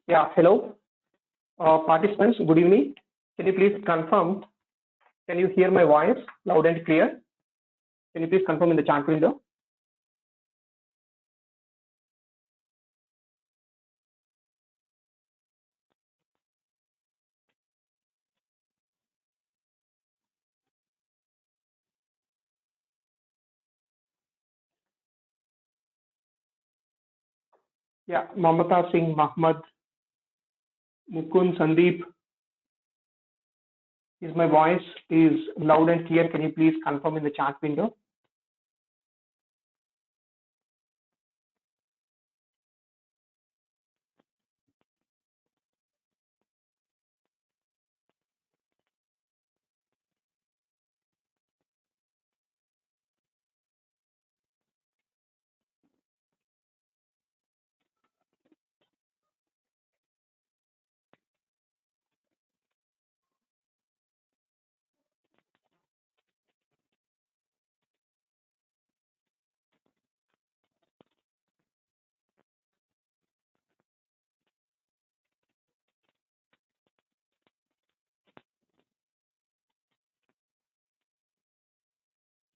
Yeah, hello. Participants, good evening. Can you please confirm? Can you hear my voice loud and clear? Can you please confirm in the chat window? Yeah, Mamata Singh, Mahmood, Mukund, Sandeep, is my voice is loud and clear? Can you please confirm in the chat window?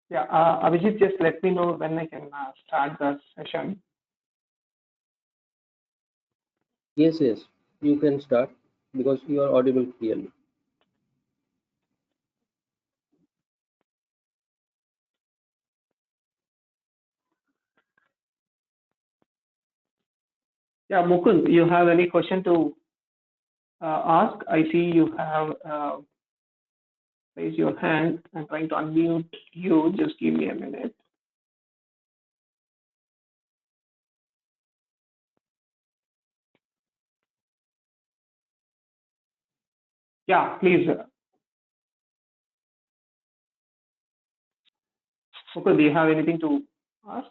Yeah, Abhijit, just let me know when I can start the session. Yes, yes, you can start because you are audible clearly. Yeah, Mukund, you have any question to ask? I see you have raised your hand. I'm trying to unmute you. Just give me a minute. Yeah, please. Mukund, do you have anything to ask?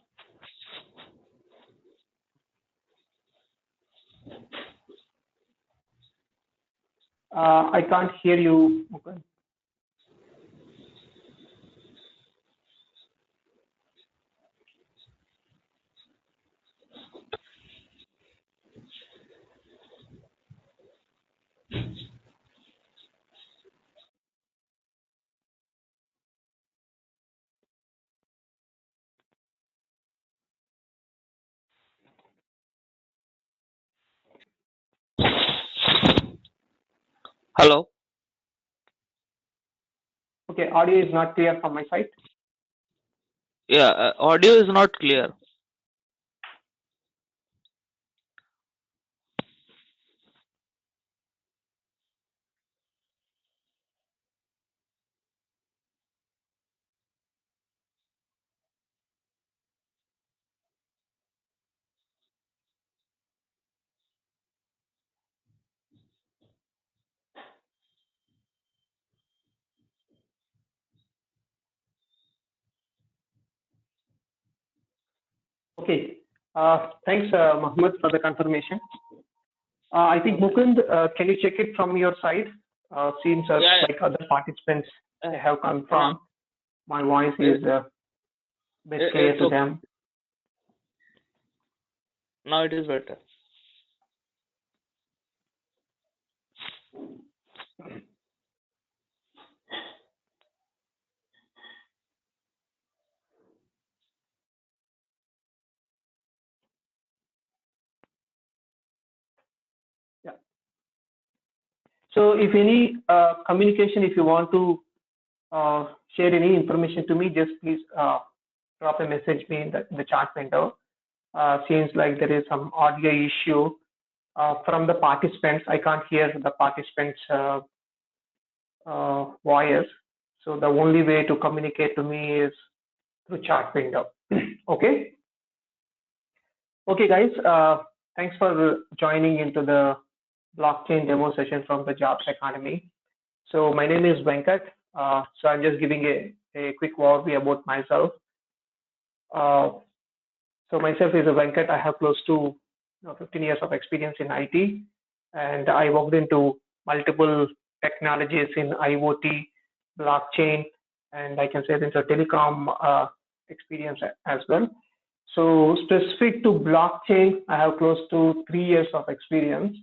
I can't hear you, Mukund. Hello. Okay, audio is not clear from my side. Yeah, audio is not clear. Okay. Thanks, Mohammed, for the confirmation. I think Mukund, can you check it from your side? Seems Yeah, like other participants yeah. they have confirmed. My voice is a bit clear It's to okay. them. Now it is better. Yeah. So if any communication, if you want to share any information to me, just please drop a message me in the chat window. Seems like there is some audio issue from the participants. I can't hear the participants' voice. So the only way to communicate to me is through chat window. Okay. Okay, guys. Thanks for joining into the blockchain demo session from the Jobs Academy. So my name is Venkat. So I'm just giving a quick overview about myself. So myself is a Venkat. I have close to 15 years of experience in IT, and I worked into multiple technologies in IoT, blockchain, and I can say it's a telecom experience as well. So specific to blockchain, I have close to 3 years of experience.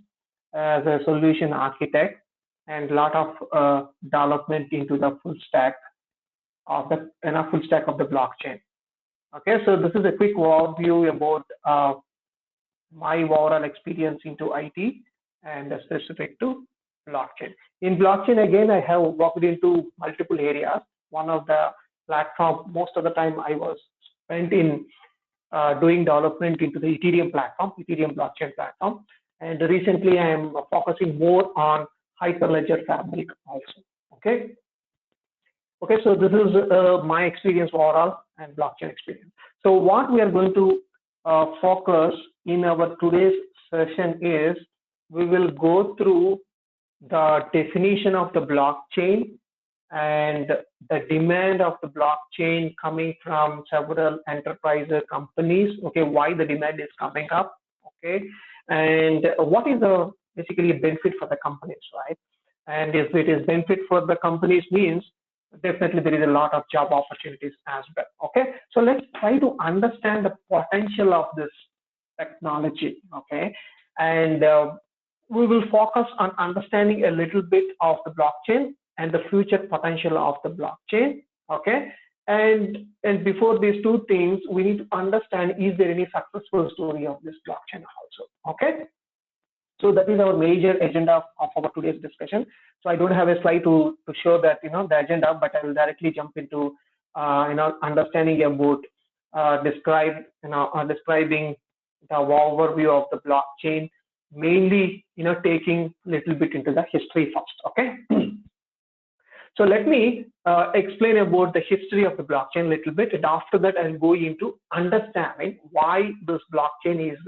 as a solution architect and lot of development into the full stack of the full stack of the blockchain. Okay, so this is a quick overview about my overall experience into IT and specific to blockchain. In blockchain, again, I have worked into multiple areas. One of the platform, most of the time I was spent in doing development into the Ethereum platform, Ethereum blockchain platform. And recently I am focusing more on Hyperledger Fabric also. Okay. Okay, so this is my experience overall and blockchain experience. So what we are going to focus in our today's session is we will go through the definition of the blockchain and the demand of the blockchain coming from several enterprise companies. Okay, why the demand is coming up. Okay, and what is the basically a benefit for the companies, right? And if it is benefit for the companies means definitely there is a lot of job opportunities as well. Okay, so let's try to understand the potential of this technology. Okay, and we will focus on understanding a little bit of the blockchain and the future potential of the blockchain. Okay, and before these two things, we need to understand, is there any successful story of this blockchain also. Okay, so that is our major agenda of our today's discussion. So I don't have a slide to show that the agenda, but I will directly jump into understanding about describing the overview of the blockchain, mainly taking a little bit into the history first. Okay. So let me explain about the history of the blockchain a little bit, and after that I'll go into understanding why this blockchain is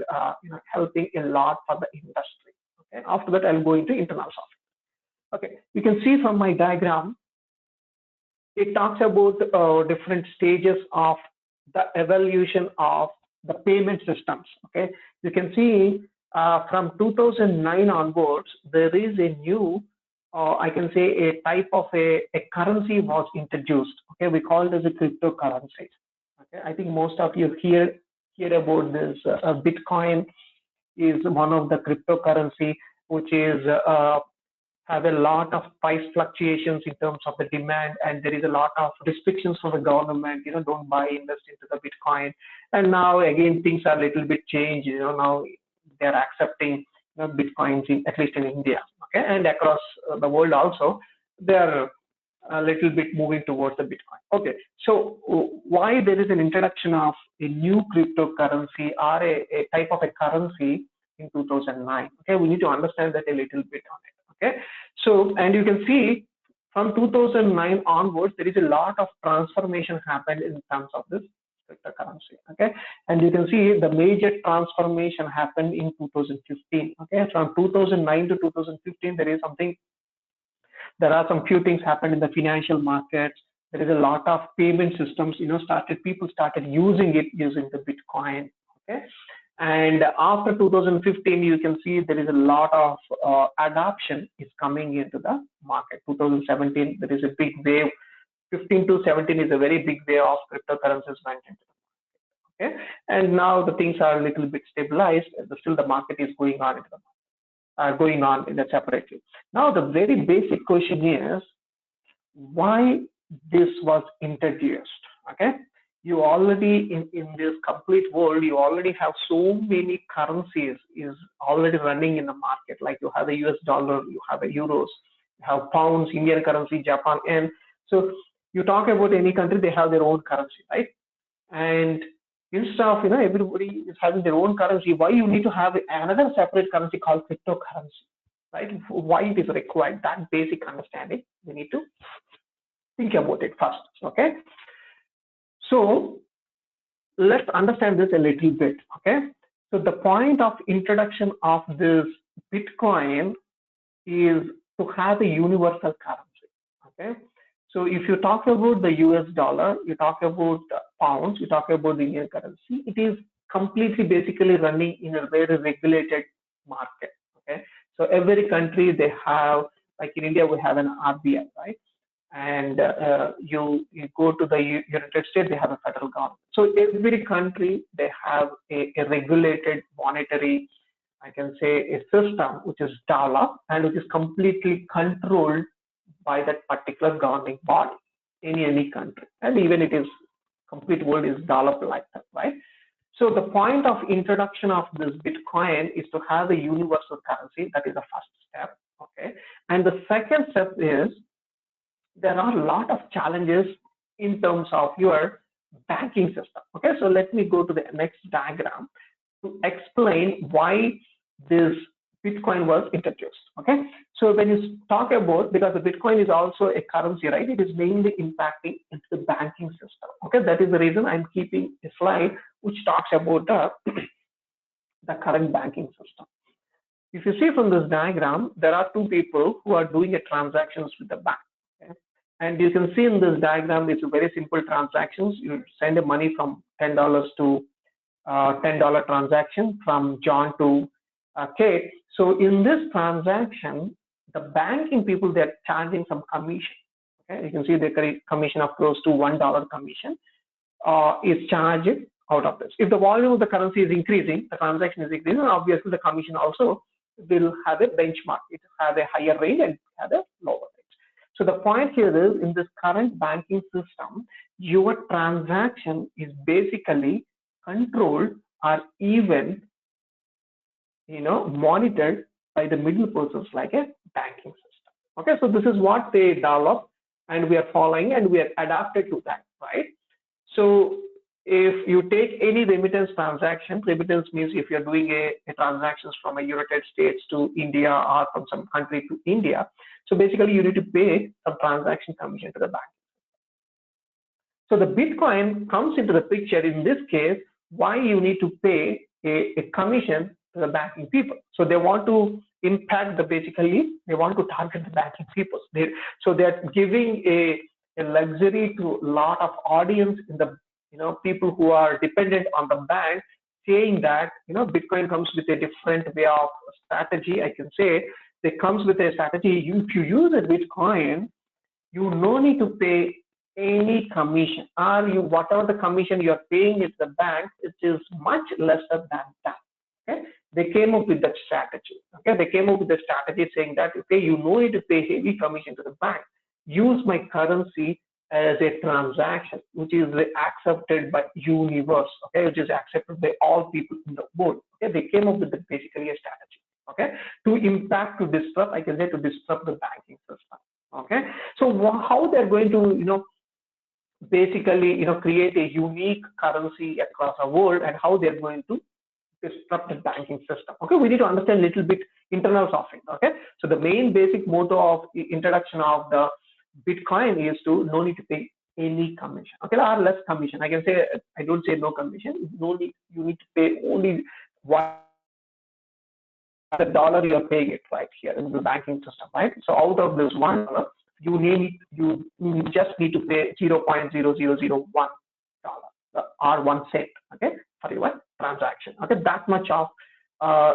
helping a lot for the industry. Okay. After that I'll go into internal software. Okay, you can see from my diagram, it talks about different stages of the evolution of the payment systems. Okay, you can see from 2009 onwards, there is a new, I can say, a type of a currency was introduced. Okay, we call it as a cryptocurrency. Okay, I think most of you hear about this. Bitcoin is one of the cryptocurrency which is have a lot of price fluctuations in terms of the demand, and there is a lot of restrictions from the government, don't buy, invest into the Bitcoin. And now again, things are a little bit changed, now they're accepting Bitcoins, at least in India, okay, and across the world also, they're a little bit moving towards the Bitcoin. Okay, so why there is an introduction of a new cryptocurrency or a type of a currency in 2009? Okay, we need to understand that a little bit on it. Okay, so and you can see from 2009 onwards, there is a lot of transformation happened in terms of this cryptocurrency. Okay, and you can see the major transformation happened in 2015. Okay, from 2009 to 2015, there are some few things happened in the financial markets. There is a lot of payment systems, people started using the Bitcoin. Okay, and after 2015, you can see there is a lot of adoption is coming into the market. 2017, there is a big wave. 15 to 17 is a very big wave of cryptocurrencies went into the market. Okay, and now the things are a little bit stabilized. Still, the market is going on into the going on in that separately. Now, the very basic question is why this was introduced. Okay, you already in this complete world, you already have so many currencies is already running in the market. Like you have a US dollar, you have a euros, you have pounds, Indian currency, Japan, and so you talk about any country, they have their own currency, right? And instead of everybody is having their own currency, why you need to have another separate currency called cryptocurrency, right? Why it is required? That basic understanding we need to think about it first. Okay, so let's understand this a little bit. Okay, so the point of introduction of this Bitcoin is to have a universal currency. Okay, so if you talk about the US dollar, you talk about pounds, you talk about the Indian currency, it is completely basically running in a very regulated market. Okay, so every country they have, like in India we have an RBI, right? And you go to the United States, they have a federal government. So every country they have a regulated monetary I can say a system which is developed and which is completely controlled by that particular governing body in any country, and even it is complete world is developed like that, right? So the point of introduction of this Bitcoin is to have a universal currency. That is the first step, okay? And the second step is there are a lot of challenges in terms of your banking system, okay? So let me go to the next diagram to explain why this Bitcoin was introduced. Okay, so when you talk about, because the Bitcoin is also a currency, right? It is mainly impacting into the banking system. Okay, that is the reason I'm keeping a slide which talks about the current banking system. If you see from this diagram, there are two people who are doing a transactions with the bank. Okay? And you can see in this diagram, it's a very simple transactions. You send the money from $10 to $10 transaction from John to Kate. So in this transaction, the banking people, they're charging some commission. Okay, you can see the commission of close to $1 commission is charged out of this. If the volume of the currency is increasing, the transaction is increasing, obviously the commission also will have a benchmark. It has a higher range and have a lower range. So the point here is, in this current banking system, your transaction is basically controlled or even monitored by the middle persons like a banking system. Okay, so this is what they develop and we are following and we are adapted to that, right? So if you take any remittance transaction, remittance means if you're doing a transactions from a United States to India or from some country to India, so basically you need to pay some transaction commission to the bank. So the Bitcoin comes into the picture in this case, why you need to pay a commission to the banking people. So they want to impact they want to target the banking people. So they're giving a luxury to a lot of audience in the, people who are dependent on the bank, saying that, Bitcoin comes with a different way of strategy. I can say it comes with a strategy. If you use a Bitcoin, you no need to pay any commission, or whatever the commission you are paying at the bank, it is much lesser than that. Okay, they came up with that strategy. Okay, they came up with the strategy saying that, okay, you no need to pay heavy commission to the bank. Use my currency as a transaction, which is accepted by universe. Okay, which is accepted by all people in the world. Okay, they came up with basically a strategy. Okay, to disrupt, I can say, to disrupt the banking system. Okay, so how they're going to, basically, create a unique currency across the world, and how they're going to disrupt the banking system. Okay, we need to understand a little bit internals of it. Okay, so the main basic motto of the introduction of the Bitcoin is to no need to pay any commission. Okay, or less commission. I can say, I don't say no commission. No need, you need to pay only the dollar you're paying it right here in the banking system, right? So out of this $1, you just need to pay 0.0001 dollar or 1 cent, okay, for your transaction. Okay, that much of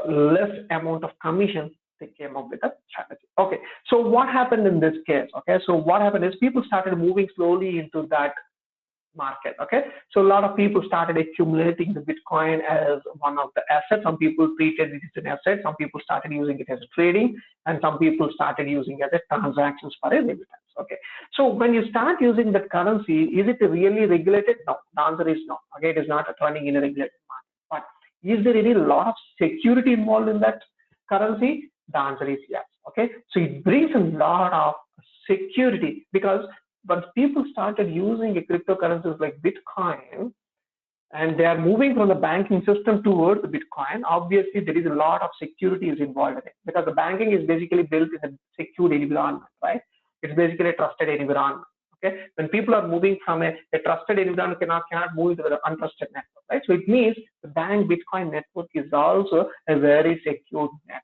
less amount of commission they came up with a strategy. Okay, so what happened in this case? Okay, so what happened is people started moving slowly into that market. Okay, so a lot of people started accumulating the Bitcoin as one of the assets. Some people treated it as an asset, some people started using it as a trading, and some people started using it as a transactions for a remittance. Okay, so when you start using that currency, is it really regulated? No, the answer is no. Okay, it is not running in a regulated market. But is there any lot of security involved in that currency? The answer is yes. Okay, so it brings a lot of security, because once people started using a cryptocurrencies like Bitcoin, and they are moving from the banking system towards the Bitcoin, obviously there is a lot of security is involved in it, because the banking is basically built in a secure environment, right? It's basically a trusted environment. Okay, when people are moving from a trusted environment, cannot move into the untrusted network, right? So it means the bank Bitcoin network is also a very secure network.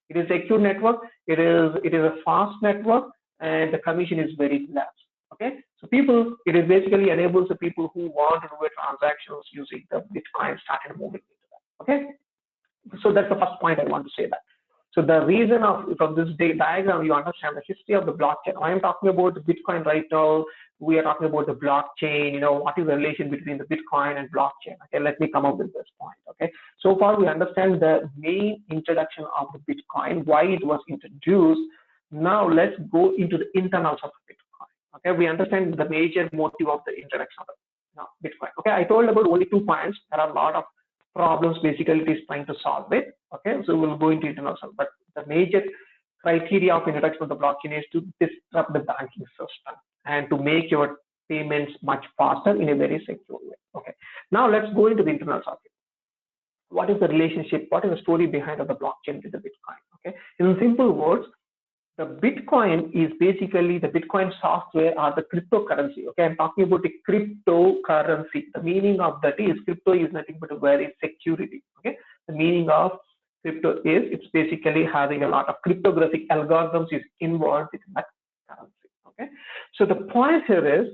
It is a secure network. It is a fast network, and the commission is very less. Okay, so it is basically enables the people who want to do transactions using the Bitcoin started moving into that. Okay, so that's the first point I want to say that. So the reason from this diagram, you understand the history of the blockchain. I am talking about the Bitcoin right now. We are talking about the blockchain. What is the relation between the Bitcoin and blockchain? Okay, let me come up with this point. Okay, So far, we understand the main introduction of the Bitcoin, why it was introduced. Now, let's go into the internals of Bitcoin. Okay, we understand the major motive of the introduction of Bitcoin. Okay, I told about only 2 points. There are a lot of problems basically it is trying to solve it. Okay, so we'll go into internals, but the major criteria of introduction of the blockchain is to disrupt the banking system and to make your payments much faster in a very secure way. Okay, now let's go into the internals of it. What is the relationship? What is the story behind of the blockchain with the Bitcoin? Okay, in simple words, the Bitcoin is basically the Bitcoin software or the cryptocurrency. Okay, I'm talking about the cryptocurrency. The meaning of that is crypto is nothing but a very security. Okay, the meaning of crypto is it's basically having a lot of cryptographic algorithms is involved in that currency. Okay, so the point here is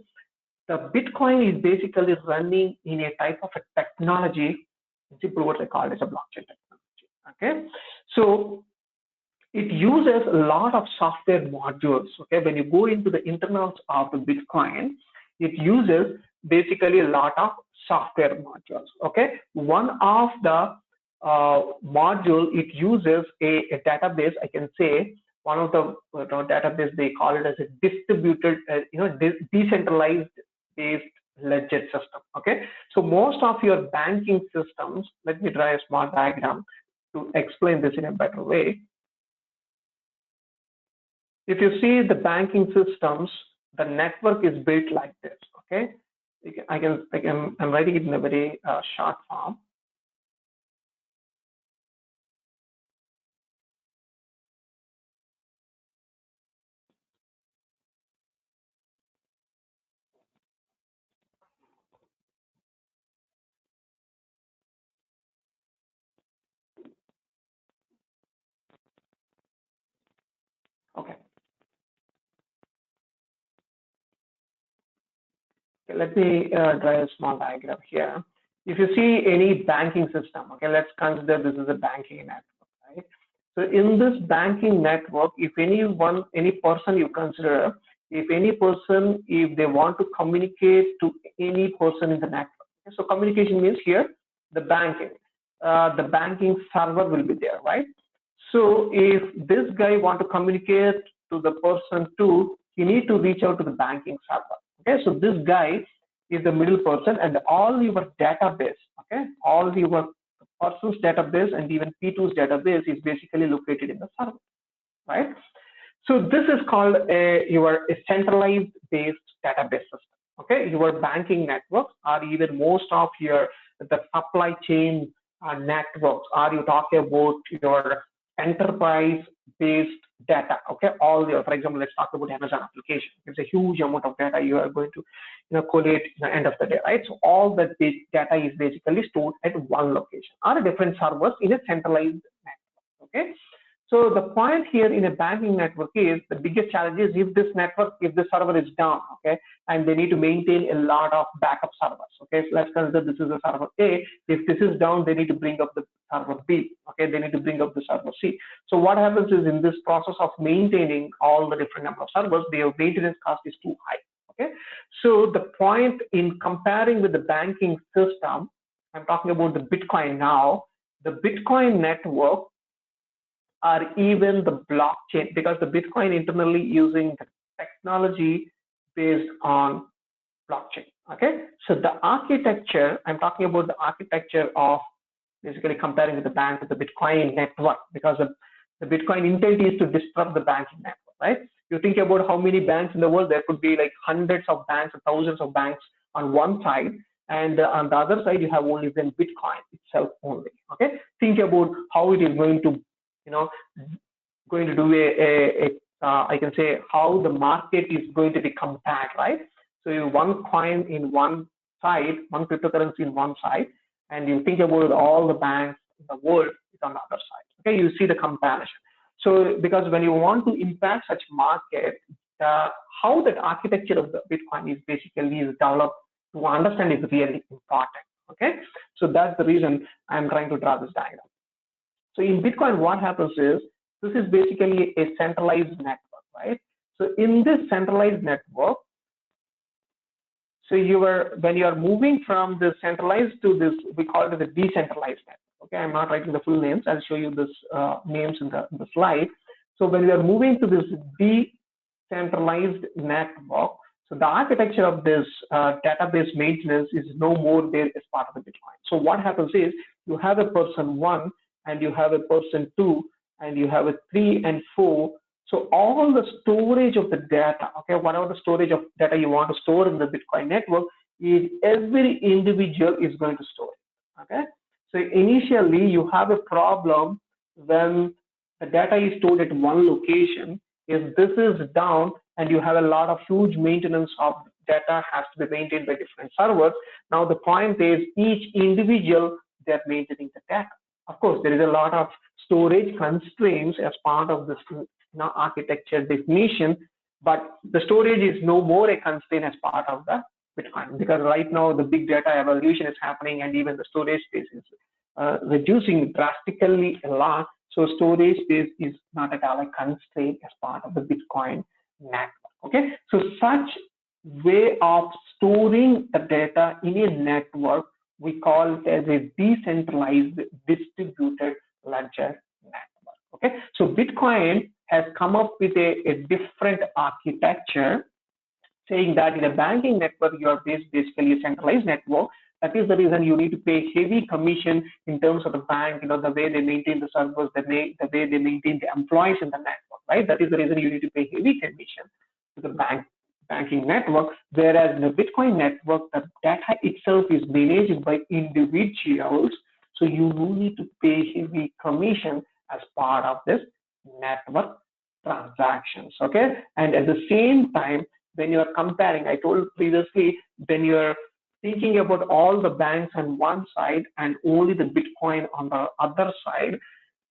the Bitcoin is basically running in a type of a technology. In simple words, I call it as a blockchain technology. Okay, so it uses a lot of software modules. Okay, when you go into the internals of the Bitcoin, it uses basically a lot of software modules. Okay, one of the module it uses a database. I can say one of the database they call it as a distributed, decentralized based ledger system. Okay, so most of your banking systems. Let me draw a small diagram to explain this in a better way. If you see the banking systems, the network is built like this. Okay, I'm writing it in a very short form. Okay. Let me draw a small diagram here. If you see any banking system, okay, let's consider this is a banking network, right? So in this banking network, if any person you consider, if they want to communicate to any person in the network, okay? So communication means here the banking server will be there, right? So if this guy want to communicate to the person too, he need to reach out to the banking server. Okay, so this guy is the middle person, and all your database, okay, all your person's database and even P2's database is basically located in the server, right? So this is called your centralized based database system. Okay, your banking networks or even most of your the supply chain networks, or you talk about your enterprise based data. Okay, all your, for example, let's talk about Amazon application. It's a huge amount of data you are going to collate at the end of the day, right? So all that data is basically stored at one location or different servers in a centralized network. Okay, so the point here in a banking network is the biggest challenge is if the server is down, okay, and they need to maintain a lot of backup servers. Okay, so let's consider this is a server A. If this is down, they need to bring up the server B. Okay, they need to bring up the server C. So what happens is in this process of maintaining all the different number of servers, their maintenance cost is too high. Okay, so the point in comparing with the banking system, I'm talking about the Bitcoin now. The Bitcoin network or even the blockchain, because the Bitcoin internally using the technology based on blockchain. Okay, so the architecture, I'm talking about the architecture of basically comparing with the bank with the Bitcoin network, because the Bitcoin intent is to disrupt the banking network, right? You think about how many banks in the world, there could be like hundreds of banks or thousands of banks on one side, and on the other side you have only then Bitcoin itself only. Okay, think about how it is going to do I can say how the market is going to be compared, right? So you one coin in one side, one cryptocurrency in one side, and you think about all the banks in the world is on the other side. Okay, you see the comparison. So because when you want to impact such market, how that architecture of the Bitcoin is basically is developed to understand is really important. Okay, so that's the reason I'm trying to draw this diagram. So in Bitcoin, what happens is this is basically a centralized network, right? So in this centralized network, so when you are moving from the centralized to this, we call it the decentralized network. Okay, I'm not writing the full names. I'll show you this names in the slide. So when we are moving to this decentralized network, so the architecture of this database maintenance is no more there as part of the Bitcoin. So what happens is you have a person one, and you have a person two, and you have a three and four. So all the storage of the data, okay, whatever the storage of data you want to store in the Bitcoin network, is every individual is going to store it. Okay. So initially you have a problem when the data is stored at one location. If this is down and you have a lot of huge maintenance of data has to be maintained by different servers. Now the point is each individual they're maintaining the data. Of course, there is a lot of storage constraints as part of this architecture definition, but the storage is no more a constraint as part of the Bitcoin, because right now the big data evolution is happening and even the storage space is reducing drastically a lot. So storage space is not at all a constraint as part of the Bitcoin network. Okay, so such way of storing the data in a network, we call it as a decentralized distributed ledger network. Okay, so Bitcoin has come up with a different architecture, saying that in a banking network, you are basically a centralized network. That is the reason you need to pay heavy commission in terms of the bank, the way they maintain the servers, the way they maintain the employees in the network, right? That is the reason you need to pay heavy commission to the banking network. Whereas in the Bitcoin network, the data itself is managed by individuals, so you no need to pay heavy commission as part of this network transactions. Okay, and at the same time, when you are comparing, I told previously, when you are thinking about all the banks on one side and only the Bitcoin on the other side.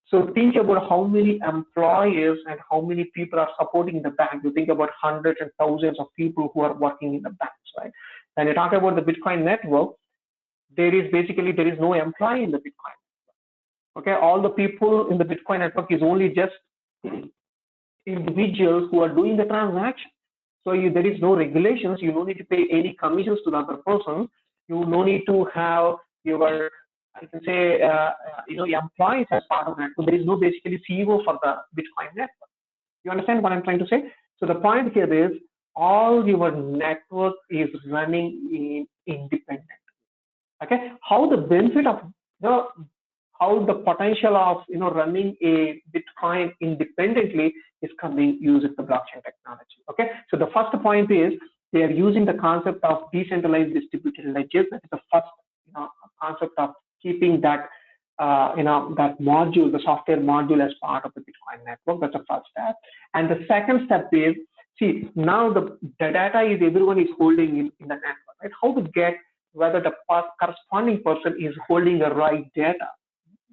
So think about how many employees and how many people are supporting the bank. You think about hundreds and thousands of people who are working in the banks, right? When you talk about the Bitcoin network, there is no employee in the Bitcoin. Okay, all the people in the Bitcoin network is only just individuals who are doing the transaction. So there is no regulations. You don't need to pay any commissions to the other person. You no need to have your, I can say, employees as part of that. So there is no basically CEO for the Bitcoin network. You understand what I'm trying to say? So the point here is all your network is running independent. Okay, how the benefit of how the potential of running a Bitcoin independently is coming using the blockchain technology. Okay, so the first point is they are using the concept of decentralized distributed ledgers. That is the first concept of keeping that that module, the software module, as part of the Bitcoin network. That's the first step. And the second step is, see, now the data is everyone is holding in the network, right? How to get whether the corresponding person is holding the right data.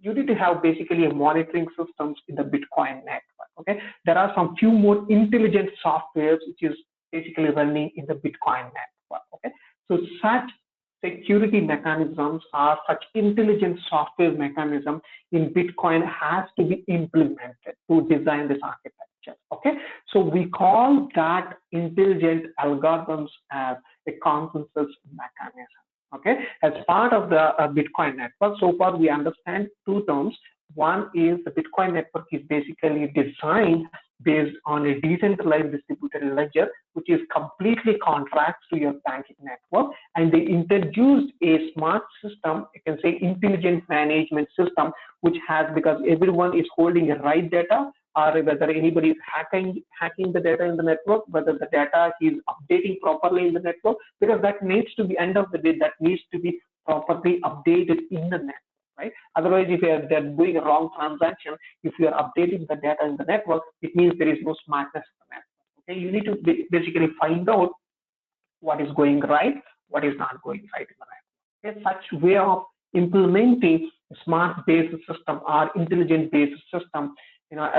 You need to have basically a monitoring systems in the Bitcoin network. Okay, there are some few more intelligent softwares which is basically running in the Bitcoin network. Okay, so such security mechanisms or such intelligent software mechanism in Bitcoin has to be implemented to design this architecture. Okay, so we call that intelligent algorithms as a consensus mechanism. Okay, as part of the Bitcoin network, so far we understand two terms. One is the Bitcoin network is basically designed based on a decentralized distributed ledger, which is completely contracts to your banking network, and they introduced a smart system, you can say intelligent management system, which has, because everyone is holding the right data, or whether anybody is hacking the data in the network, whether the data is updating properly in the network, because that needs to be, end of the day, that needs to be properly updated in the network, right? Otherwise, if they're doing a wrong transaction, if you are updating the data in the network, it means there is no smartness in the network. Okay, you need to basically find out what is going right, what is not going right in the network. Okay, such way of implementing a smart-based system or intelligent-based system,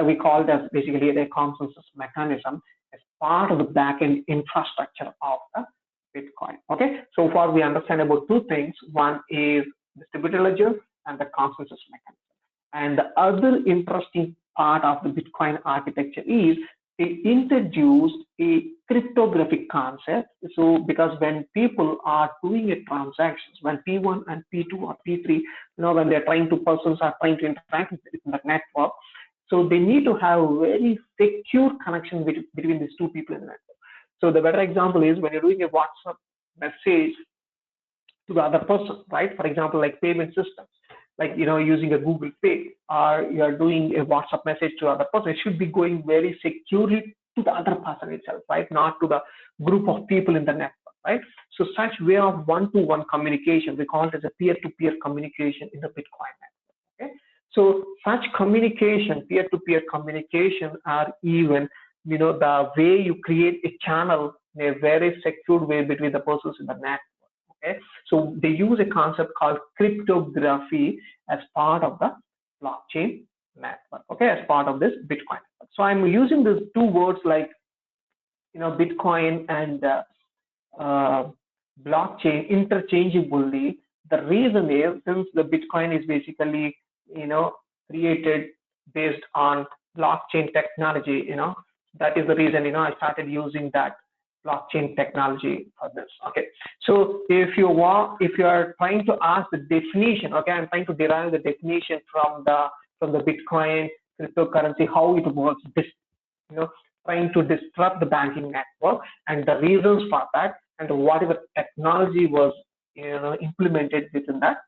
we call it as basically a consensus mechanism as part of the backend infrastructure of the Bitcoin. Okay, so far we understand about two things. One is distributed ledger and the consensus mechanism. And the other interesting part of the Bitcoin architecture is they introduced a cryptographic concept. So because when people are doing a transactions, when P1 and P2 or P3, when they're trying to persons are trying to interact with the network, so they need to have a very secure connection between these two people in the network. So the better example is when you're doing a WhatsApp message to the other person, right? For example, like payment systems, like using a Google Pay, or you're doing a WhatsApp message to other person, it should be going very securely to the other person itself, right? Not to the group of people in the network, right? So such way of one-to-one communication, we call it as a peer-to-peer communication in the Bitcoin network. Okay, so such communication, peer-to-peer communication, are even the way you create a channel in a very secure way between the persons in the network. Okay, so they use a concept called cryptography as part of the blockchain network. Okay, as part of this Bitcoin network. So I'm using these two words like Bitcoin and uh, blockchain interchangeably. The reason is, since the Bitcoin is basically created based on blockchain technology, that is the reason I started using that blockchain technology for this. Okay, so if you are trying to ask the definition, okay, I'm trying to derive the definition from the Bitcoin cryptocurrency, how it works, you know trying to disrupt the banking network and the reasons for that, and whatever technology was implemented within that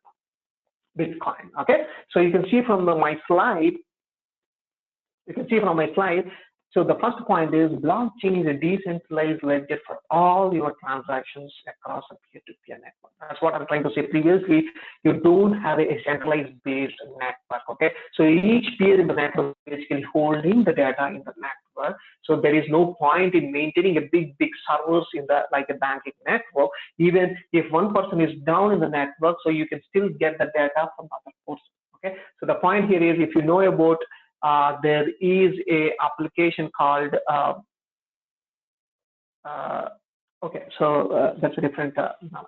Bitcoin. Okay, so you can see from my slide, so the first point is blockchain is a decentralized ledger for all your transactions across a peer-to-peer network. That's what I'm trying to say. Previously, you don't have a centralized based network. Okay, so each peer in the network is basically holding the data in the network. So there is no point in maintaining a big servers in the like a banking network. Even if one person is down in the network, so you can still get the data from the other person. Okay, so the point here is, if you know about there is a application called okay, so that's a different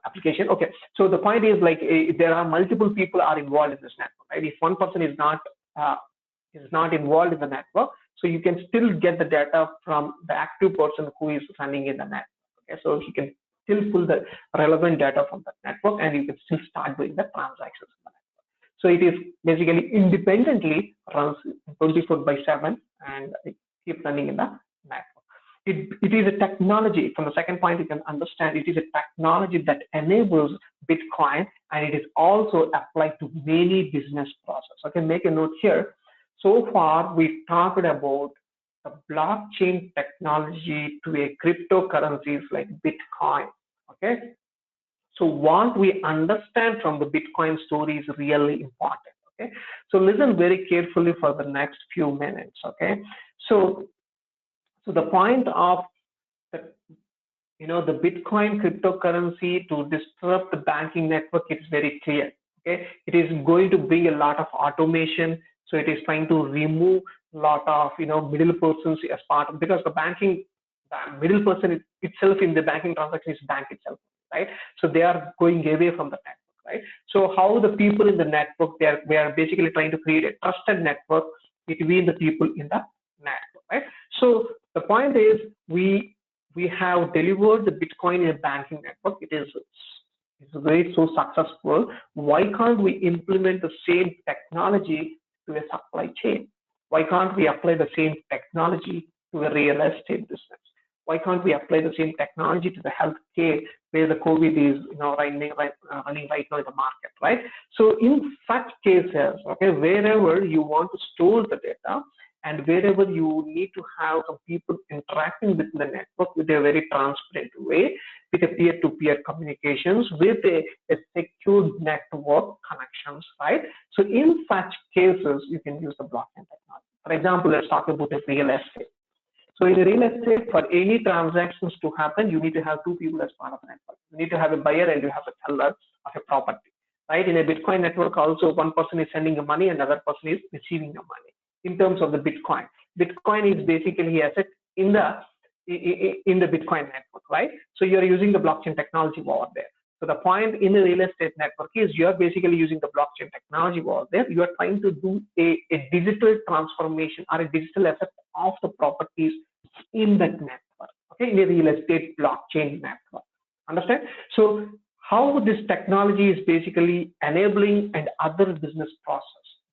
application. Okay, so the point is, like, there are multiple people are involved in this network, right? If one person is not involved in the network, so you can still get the data from the active person who is running in the network. Okay, so he can still pull the relevant data from the network, and you can still start doing the transactions in the network. So it is basically independently runs 24/7 and it keeps running in the network. It is a technology. From the second point, you can understand it is a technology that enables Bitcoin, and it is also applied to many business processes. Okay, make a note here. So far, we talked about the blockchain technology to a cryptocurrencies like Bitcoin. Okay, so what we understand from the Bitcoin story is really important. Okay, so listen very carefully for the next few minutes. Okay, so the point of the the Bitcoin cryptocurrency to disrupt the banking network is very clear. Okay, it is going to bring a lot of automation. So it is trying to remove a lot of middle persons as part of, because the middle person itself in the banking transaction is bank itself, right? So they are going away from the network, right? So how the people in the network, we are basically trying to create a trusted network between the people in the network, right? So the point is, we have delivered the Bitcoin in a banking network. It's very so successful. Why can't we implement the same technology to a supply chain? Why can't we apply the same technology to a real estate business? Why can't we apply the same technology to the healthcare, where the COVID is running right now in the market, right? So in such cases, okay, wherever you want to store the data, and wherever you need to have some people interacting with the network with a very transparent way, with a peer-to-peer communications, with a secure network connections, right? So in such cases, you can use the blockchain technology. For example, let's talk about the real estate. So in real estate, for any transactions to happen, you need to have two people as part of the network. You need to have a buyer and you have a seller of a property, right? In a Bitcoin network, also one person is sending the money and another person is receiving the money. In terms of the Bitcoin, Bitcoin is basically asset in the Bitcoin network, right? So you're using the blockchain technology over there. So the point in the real estate network is you're basically using the blockchain technology over there. You are trying to do a digital transformation or a digital asset of the properties in that network, okay, in a real estate blockchain network. Understand? So how this technology is basically enabling and other business process,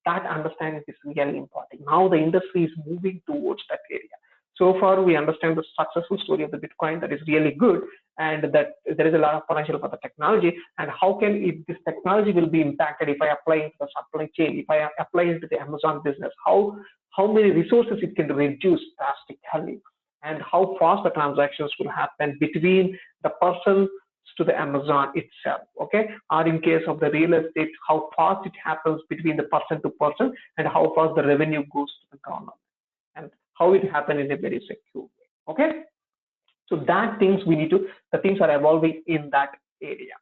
that understanding is really important. Now the industry is moving towards that area. So far we understand the successful story of the Bitcoin, that is really good, and that there is a lot of potential for the technology, and how can this technology will be impacted if I apply into the supply chain, if I apply into the Amazon business, how many resources it can reduce drastically, and how fast the transactions will happen between the person to the Amazon itself, okay? Or in case of the real estate, how fast it happens between the person to person, and how fast the revenue goes to the government, and how it happens in a very secure way, okay? So that things we need to, the things are evolving in that area.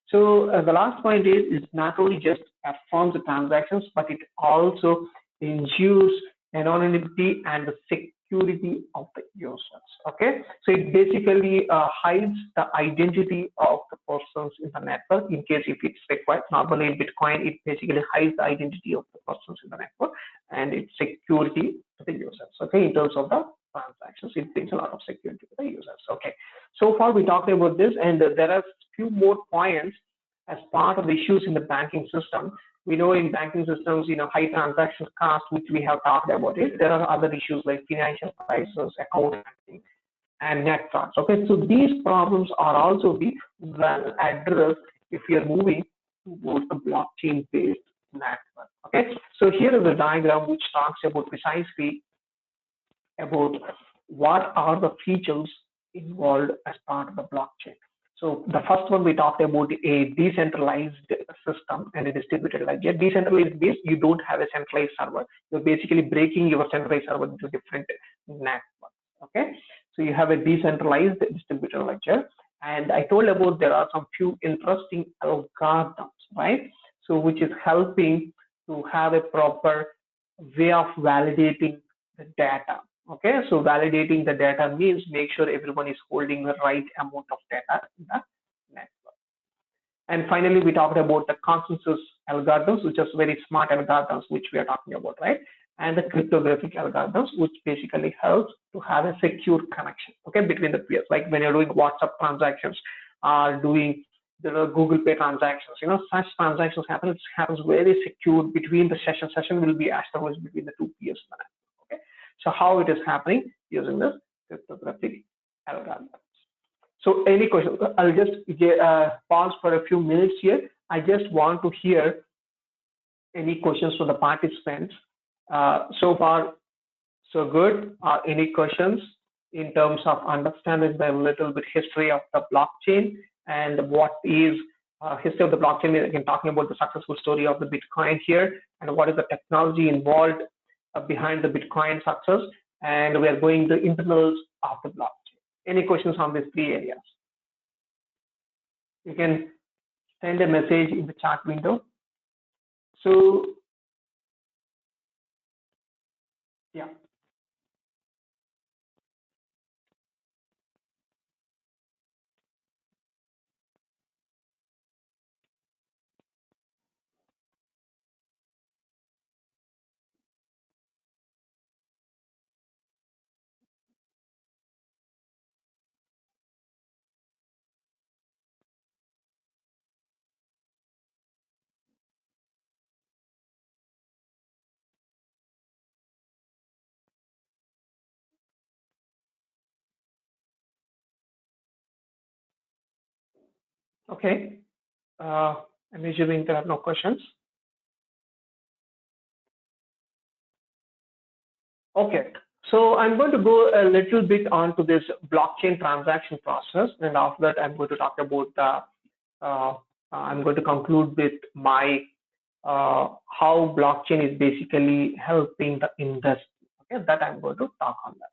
So the last point is not only just affirms the transactions, but it also ensures anonymity and the security of the users. Okay, so it basically hides the identity of the persons in the network in case if it's required. Normally in Bitcoin, it basically hides the identity of the persons in the network and its security to the users. Okay, in terms of the transactions, it brings a lot of security to the users. Okay, so far we talked about this, and there are few more points as part of the issues in the banking system. We know in banking systems, high transaction cost, which we have talked about it. There are other issues like financial crisis, account handling, and net frauds. Okay, so these problems are also be well addressed if you are moving towards the blockchain-based network. Okay, so here is a diagram which talks about precisely about what are the features involved as part of the blockchain. So the first one we talked about a decentralized system and a distributed ledger. Decentralized means you don't have a centralized server. You're basically breaking your centralized server into different networks. Okay, so you have a decentralized distributed ledger, and I told about there are some few interesting algorithms, right? So which is helping to have a proper way of validating the data. Okay, so validating the data means make sure everyone is holding the right amount of data in the network. And finally, we talked about the consensus algorithms, which are very smart algorithms, which we are talking about, right? And the cryptographic algorithms, which basically helps to have a secure connection, okay, between the peers. Like when you're doing WhatsApp transactions, or doing the Google Pay transactions, such transactions happen. It happens very secure between the session. Session will be established between the two peers. Okay. So how it is happening using this cryptographic algorithm. So any questions? I'll just pause for a few minutes here. I just want to hear any questions from the participants. So far, so good. Any questions in terms of understanding the little bit history of the blockchain and what is history of the blockchain? Again, talking about the successful story of the Bitcoin here and what is the technology involved behind the Bitcoin success, and we are going the internals of the blockchain. Any questions on these three areas? You can send a message in the chat window. So, yeah. Okay. I'm assuming there are no questions. Okay. So I'm going to go a little bit on to this blockchain transaction process, and after that, I'm going to talk about I'm going to conclude with my how blockchain is basically helping the industry. Okay, that I'm going to talk on that.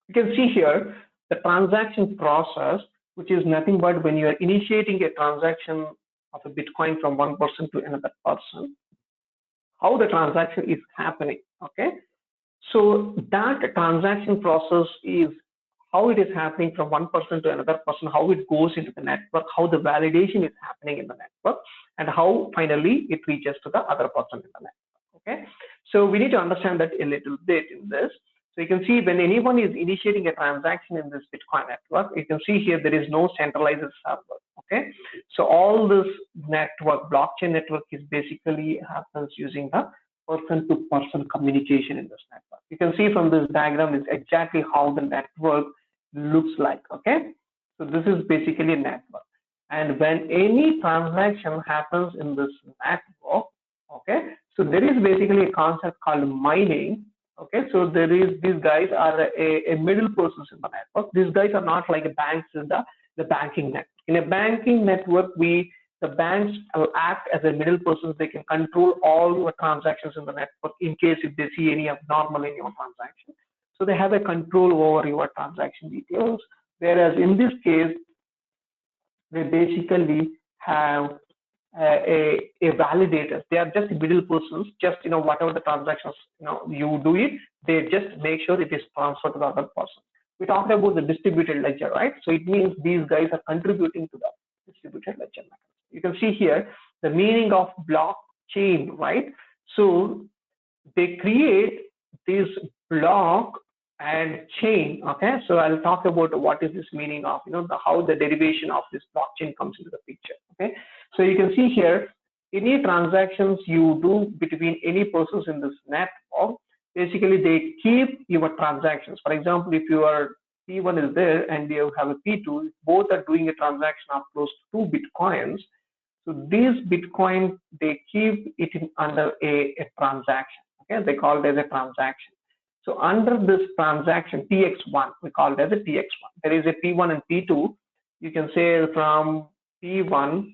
You can see here the transaction process, which is nothing but when you are initiating a transaction of a Bitcoin from one person to another person, how the transaction is happening. Okay, so that transaction process is how it is happening from one person to another person, how it goes into the network, how the validation is happening in the network, and how finally it reaches to the other person in the network. Okay, so we need to understand that a little bit in this. So you can see when anyone is initiating a transaction in this Bitcoin network, you can see here there is no centralized server. Okay, so all this network, blockchain network, is basically happens using the person-to-person communication in this network. You can see from this diagram is exactly how the network looks like. Okay, so this is basically a network, and when any transaction happens in this network, okay, so there is basically a concept called mining. Okay, so there is, these guys are a middle persons in the network. These guys are not like banks in the banking network. In a banking network, the banks act as a middle persons. They can control all your transactions in the network in case if they see any abnormal in your transaction. So they have a control over your transaction details. Whereas in this case, they basically have a validator. They are just middle persons. Just whatever the transactions you do it, they just make sure it is transferred to the other person. We talked about the distributed ledger, right? So it means these guys are contributing to the distributed ledger. You can see here the meaning of blockchain, right? So they create this block and chain. Okay, so I'll talk about what is this meaning of how the derivation of this blockchain comes into the picture. Okay, so you can see here any transactions you do between any persons in this network, basically they keep your transactions. For example, if your P1 is there and you have a P2, both are doing a transaction of close to 2 bitcoins. So these Bitcoin, they keep it under a transaction. Okay, they call it as a transaction. So under this transaction, TX1, we call it as a TX1. There is a P1 and P2. You can say from P1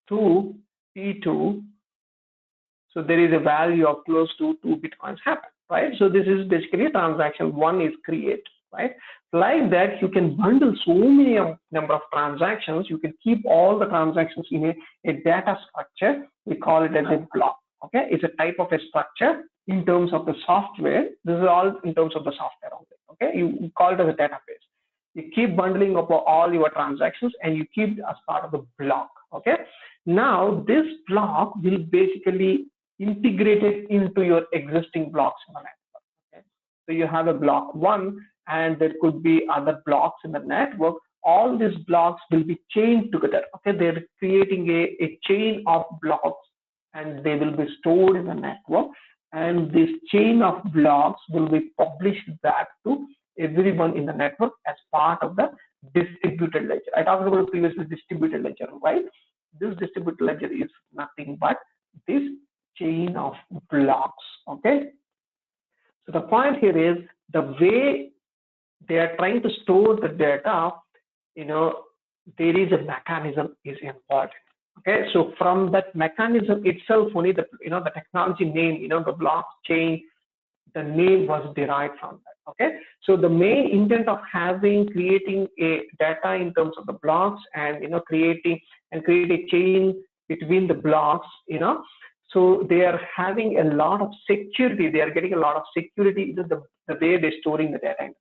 to P2. So there is a value of close to 2 bitcoins happen, right? So this is basically a transaction one is created, right? Like that, you can bundle so many number of transactions. You can keep all the transactions in a data structure. We call it as a block. Okay, it's a type of a structure in terms of the software. This is all in terms of the software only. Okay, you call it as a database. You keep bundling up all your transactions and you keep it as part of the block. Okay, now this block will basically integrate it into your existing blocks in the network. Okay, so you have a block one and there could be other blocks in the network. All these blocks will be chained together. Okay, they're creating a chain of blocks and they will be stored in the network, and this chain of blocks will be published back to everyone in the network as part of the distributed ledger. I talked about previously distributed ledger, right? This distributed ledger is nothing but this chain of blocks. Okay, so the point here is the way they are trying to store the data, there is a mechanism is involved. Okay, so from that mechanism itself, only the the technology name, the blockchain, the name was derived from that. Okay, so the main intent of creating a data in terms of the blocks and create a chain between the blocks, so they are having a lot of security. They are getting a lot of security in the way they're storing the data.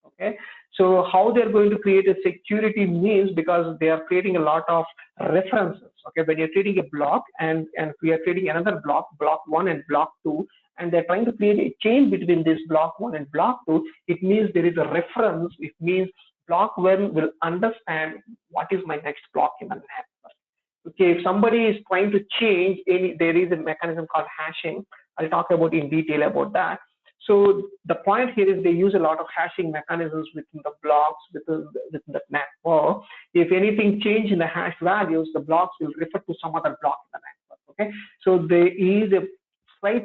Okay, so how they're going to create a security means because they are creating a lot of references. Okay, when you're creating a block and we are creating another block 1 and block 2, and they're trying to create a chain between this block 1 and block 2, it means there is a reference. It means block 1 will understand what is my next block in the network. Okay, if somebody is trying to change there is a mechanism called hashing. I'll talk about in detail about that. So the point here is they use a lot of hashing mechanisms within the blocks, within the network. If anything change in the hash values, the blocks will refer to some other block in the network. Okay, so there is a slight,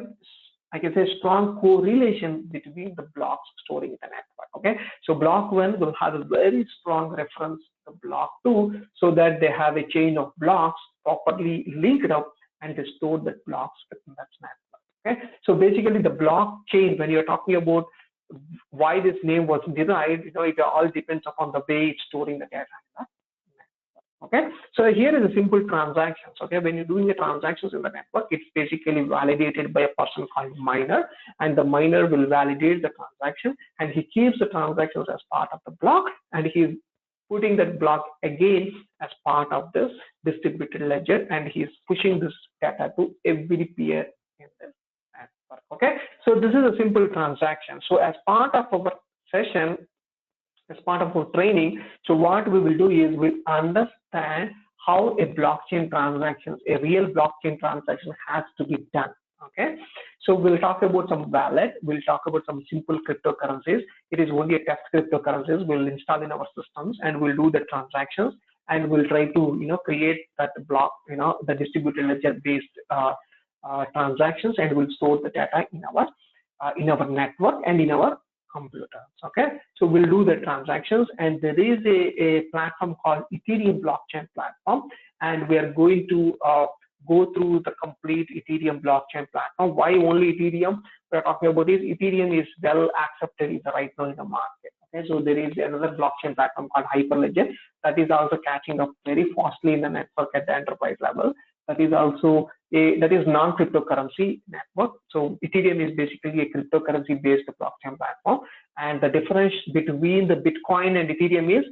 I can say, strong correlation between the blocks storing in the network. Okay, so block 1 will have a very strong reference to block 2, so that they have a chain of blocks properly linked up and they store the blocks within that network. Okay, so basically the blockchain, when you're talking about why this name was derived, it all depends upon the way it's storing the data. Okay, so here is a simple transactions. Okay, when you're doing the transactions in the network, it's basically validated by a person called miner, and the miner will validate the transaction, and he keeps the transactions as part of the block, and he's putting that block again as part of this distributed ledger, and he's pushing this data to every peer in this network. Okay, so this is a simple transaction. So as part of our session, as part of our training, so what we will do is we'll understand how a blockchain transaction, a real blockchain transaction has to be done. Okay, so we'll talk about some wallet, we'll talk about some simple cryptocurrencies. It is only a test cryptocurrencies we'll install in our systems, and we'll do the transactions, and we'll try to create that block, the distributed ledger based transactions, and we'll store the data in our network and in our computers. Okay, so we'll do the transactions, and there is a platform called Ethereum blockchain platform, and we are going to go through the complete Ethereum blockchain platform. Why only Ethereum? We're talking about is Ethereum is well accepted right now in the market. Okay, so there is another blockchain platform called Hyperledger that is also catching up very fastly in the network at the enterprise level. That is also that is non-cryptocurrency network. So Ethereum is basically a cryptocurrency-based blockchain platform, and the difference between the Bitcoin and Ethereum is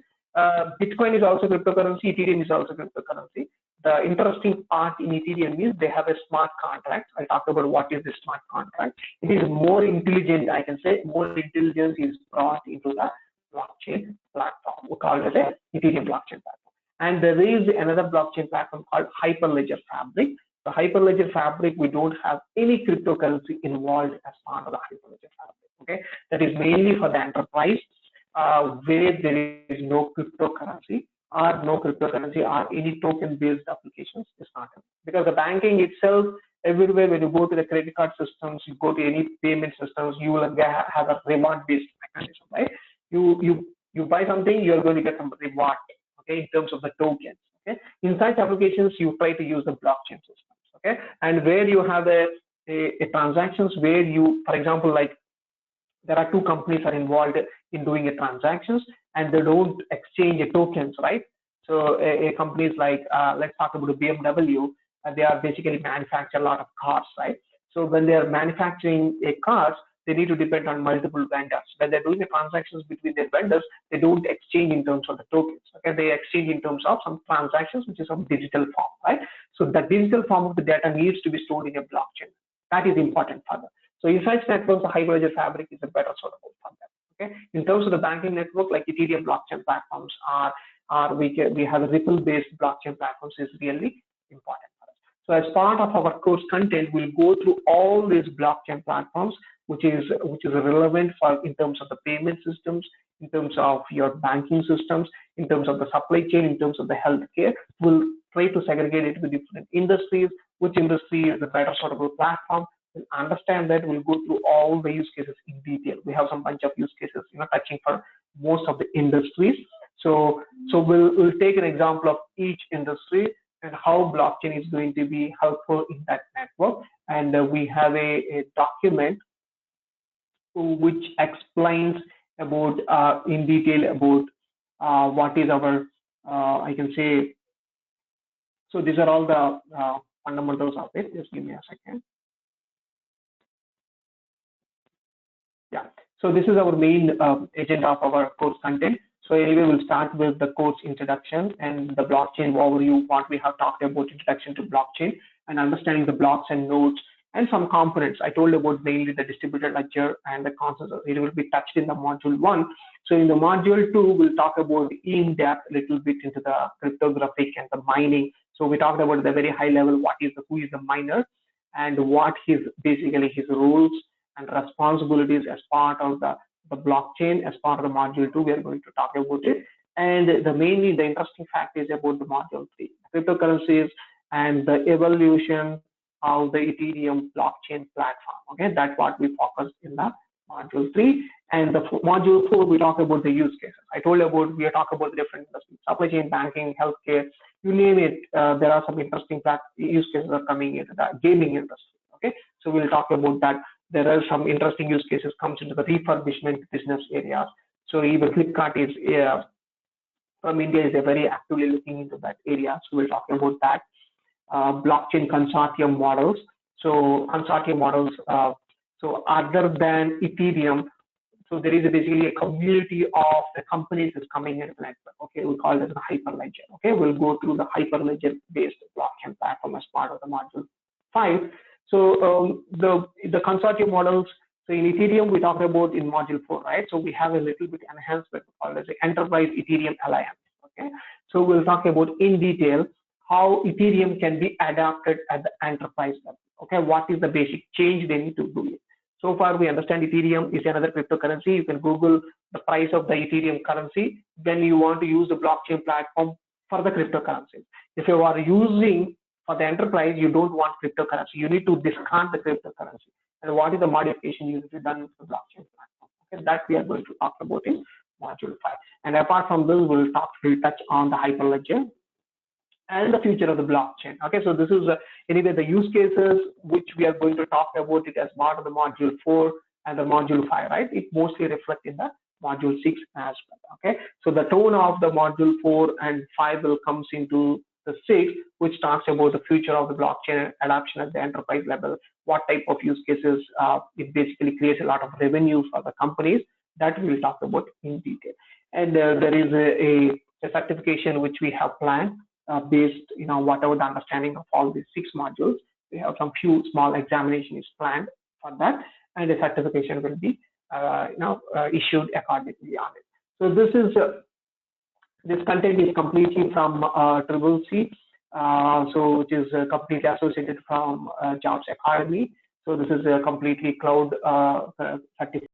Bitcoin is also cryptocurrency, Ethereum is also cryptocurrency. The interesting part in Ethereum is they have a smart contract. I'll talk about what is the smart contract. It is more intelligent, I can say, more intelligence is brought into the blockchain platform. We call it a Ethereum blockchain platform. And there is another blockchain platform called Hyperledger Fabric. The Hyperledger Fabric, we don't have any cryptocurrency involved as part of the Hyperledger Fabric. Okay, that is mainly for the enterprise where there is no cryptocurrency or any token-based applications is not because the banking itself everywhere when you go to the credit card systems, you go to any payment systems, you will have a reward-based mechanism, right? You buy something, you are going to get some reward, okay, in terms of the tokens. Okay, in such applications, you try to use the blockchain systems. Okay, and where you have a transactions where you, for example, like there are two companies are involved in doing a transactions and they don't exchange tokens, right? So a companies like let's talk about BMW. They are basically manufacture a lot of cars, right? So when they are manufacturing a cars, they need to depend on multiple vendors. When they're doing the transactions between their vendors, they don't exchange in terms of the tokens. Okay, they exchange in terms of some transactions, which is of digital form, right? So the digital form of the data needs to be stored in a blockchain. That is important for them. So in such networks, the Hyperledger Fabric is a better sort of for them. Okay, in terms of the banking network, like Ethereum blockchain platforms we have a Ripple-based blockchain platforms is really important for us. So as part of our course content, we'll go through all these blockchain platforms, which is relevant for in terms of the payment systems, in terms of your banking systems, in terms of the supply chain, in terms of the healthcare. We'll try to segregate it with different industries, which industry is the better sort of a platform. We'll understand that. We'll go through all the use cases in detail. We have some bunch of use cases, touching for most of the industries. So we'll take an example of each industry and how blockchain is going to be helpful in that network. And we have a document which explains about in detail about what is our I can say. So these are all the fundamentals of it. Just give me a second. Yeah. So this is our main agenda of our course content. So anyway, we'll start with the course introduction and the blockchain overview, what we have talked about, introduction to blockchain and understanding the blocks and nodes and some components. I told about mainly the distributed ledger and the concepts. It will be touched in the module 1. So in the module 2, we'll talk about in depth a little bit into the cryptographic and the mining. So we talked about the very high level, who is the miner and what basically his rules and responsibilities as part of the blockchain. As part of the module 2, we are going to talk about it. And mainly the interesting fact is about the module 3, cryptocurrencies and the evolution of the Ethereum blockchain platform. Okay, that's what we focus in the module 3. And the module 4, we talk about the use cases. I told you about, we talk about the different industries, supply chain, banking, healthcare, you name it. There are some interesting use cases are coming into the gaming industry. Okay, so we'll talk about that. There are some interesting use cases comes into the refurbishment business areas. So even Flipkart is from India is very actively looking into that area. So we'll talk about that. Blockchain consortium models. So consortium models. So other than Ethereum, so there is basically a community of the companies is coming into the network. Okay, we call it the Hyperledger. Okay, we'll go through the Hyperledger based blockchain platform as part of the module 5. So the consortium models. So in Ethereum, we talked about in module 4, right? So we have a little bit enhancement called as the Enterprise Ethereum Alliance. Okay. So we'll talk about in detail how Ethereum can be adapted at the enterprise level. Okay. What is the basic change they need to do it? So far, we understand Ethereum is another cryptocurrency. You can Google the price of the Ethereum currency when you want to use the blockchain platform for the cryptocurrency. If you are using for the enterprise, you don't want cryptocurrency. You need to discount the cryptocurrency. And what is the modification you need to done for the blockchain platform? Okay, that we are going to talk about in module 5. And apart from this, we'll touch on the Hyperledger and the future of the blockchain. Okay, so this is anyway the use cases which we are going to talk about it as part of the module 4 and the module 5, right? It mostly reflects in the module 6 as well. Okay, so the tone of the module 4 and 5 will comes into the 6, which talks about the future of the blockchain adoption at the enterprise level, what type of use cases it basically creates a lot of revenue for the companies, that we will talk about in detail. And there is a certification which we have planned based, whatever the understanding of all these 6 modules. We have some few small examinations planned for that, and a certification will be, issued accordingly on it. So this content is completely from Triple C, so which is completely associated from Jobs Academy. So this is a completely cloud certified